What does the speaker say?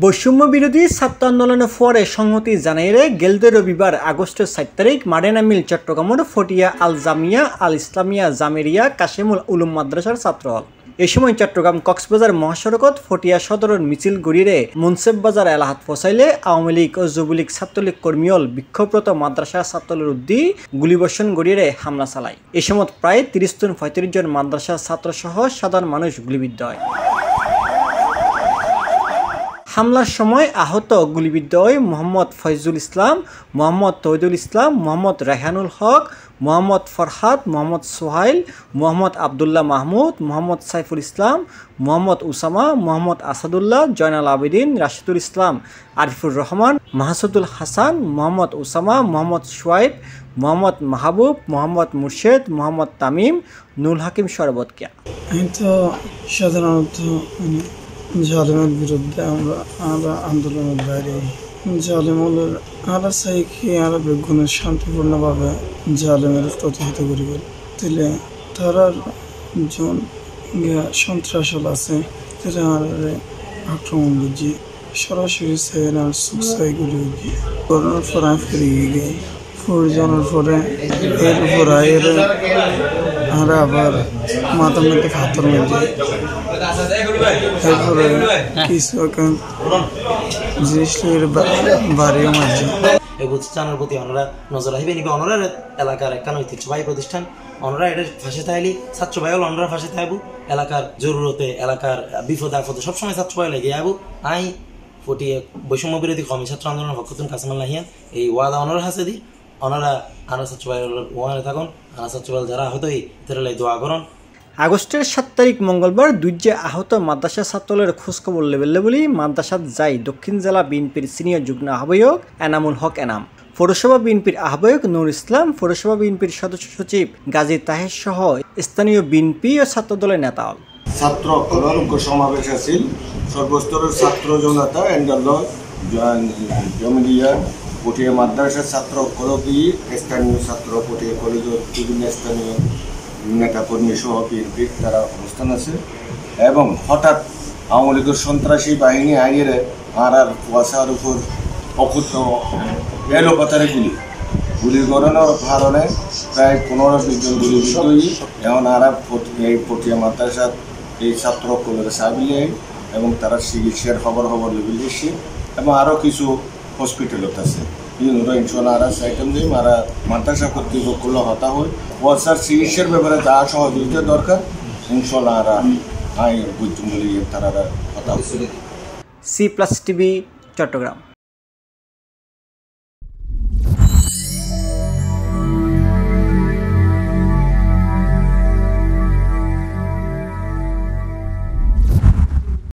বৈষম্য বিরোধী ছাত্র আন্দোলনের পরে সংহতি জানাইরে গেলদ রবিবার আগস্টের 7 তারিখ মারেনা মিল চট্টগ্রামের ফটিয়া আল জামিয়া আল ইসলামিয়া জামেরিয়া কাশিমুল উলুম মাদ্রাসার ছাত্র হল। এই সময় চট্টগ্রাম কক্সবাজার মহাসড়কত ফটিয়া সদরের মিছিল গড়িয়ে মুন্সেফ বাজার এলাহাত পৌঁছাইলে আওয়ামী লীগ ও যুবলীগ ছাত্রলীগ কর্মীল বিক্ষোভরত মাদ্রাসা ছাত্রলীর উদ্দি গুলিবর্ষণ গড়িয়ে হামলা চালায়। এই সময় প্রায় 30-35 জন মাদ্রাসা ছাত্র সহ সাধারণ মানুষ গুলিবিদ্ধ হয়। হামলার সময় আহত গুলিবিদ্ধ হয় মোহাম্মদ ফয়জুল ইসলাম, মোহাম্মদ তৌহিদুল ইসলাম, মোহাম্মদ রেহানুল হক, মোহাম্মদ ফরহাদ, মোহাম্মদ সোহাইল, মোহাম্মদ আবদুল্লাহ মাহমুদ, মোহাম্মদ সাইফুল ইসলাম, মোহাম্মদ উসামা, মোহাম্মদ আসাদুল্লাহ, জয়নাল আবেদিন, রাশিদুল ইসলাম, আরিফুর রহমান, মাহসুদুল হাসান, মোহাম্মদ উসামা, মোহাম্মদ সোয়াইব, মোহাম্মদ মাহবুব, মোহাম্মদ মুর্শেদ, মোহাম্মদ তামিম, নুল হাকিম শরবতকিয়া। সাধারণত জালেমের বিরুদ্ধে আমরা আন্দোলনের বাইরে জালেমের আমরা চাই কি আমরা বেগুনে শান্তিপূর্ণভাবে জালেমের প্রতিহত করিব। তাহলে তারার জন সন্ত্রাস আছে তারা আক্রমণ বুঝি সরাসরি সেনার সুসাইগুলি বুঝি করোনার পর আমি ফিরিয়ে গিয়ে প্রয়োজনের পরে এর উপর আমরা আবার মাথার মধ্যে ফাতর মধ্যে এরপরে কিছু জিনিস বাড়িও মাঝে জানার প্রতি ওনারা নজর রাখবেন এবং ওনারা এলাকার একটা ঐতিহ্যবাহী প্রতিষ্ঠান ওনারা এটা ফাঁসে থাকলে ছাত্র ভাই হল ওনারা ফাঁসে থাকবো এলাকার জরুরতে এলাকার বিপদ আপদে সবসময় ছাত্র ভাই লেগে যাবো। আই ফটিয়ে বৈষম্য বিরোধী কমি ছাত্র আন্দোলনের পক্ষতুন কাসিমাল নাহিয়ান এই ওয়াদা ওনারা হাসে দিই ওনারা আনা ছাত্র ভাই ওয়ানে থাকুন আনা ছাত্র ভাই যারা আহত তারা দোয়া করুন। আগস্টের 7 তারিখ মঙ্গলবার দুইজে আহত মাদ্রাসা ছাত্রদের খোঁজখবর লেবেলে বলে মাদ্রাসাত যাই দক্ষিণ জেলা বিএনপির সিনিয়র যুগ্ম আহ্বায়ক এনামুল হক এনাম, পৌরসভা বিএনপির আহ্বায়ক নূর ইসলাম, পৌরসভা বিএনপির সদস্য সচিব গাজী তাহের সহ স্থানীয় বিএনপি ও ছাত্র দলের নেতা। ছাত্র কলঙ্ক সমাবেশ আছিল সর্বস্তরের ছাত্র জনতা এন্ডালয় জমিলিয়া পটিয়া মাদ্রাসার ছাত্র কলকি স্থানীয় ছাত্র পটিয়া কলেজের বিভিন্ন স্থানীয় নেতা কর্মী সহ বিএনপির তারা অবস্থান আছে এবং হঠাৎ আওয়ামী লীগের সন্ত্রাসী বাহিনী আইনের আর কুয়াশার উপর অকুত এলোপাতারে গুলি করানোর কারণে প্রায় 15-20 জন গুলিবিদ্ধ হই এখন আর এই পটিয়া মাদ্রাসার এই ছাত্র কলেজে সাবিলে এবং তারা চিকিৎসার খবর লেগে দিচ্ছে এবং আরও কিছু হসপিটালত আছে ইনশাল্লাহ আর সাইটেম দিই মারা মাদ্রাসা কর্তৃপক্ষ হতা হয় ওয়াসার চিকিৎসার ব্যাপারে যা সহযোগিতা দরকার ইনশাল্লাহ আর আই বুঝমূলি তারা হতা। C+ TV Chittagong.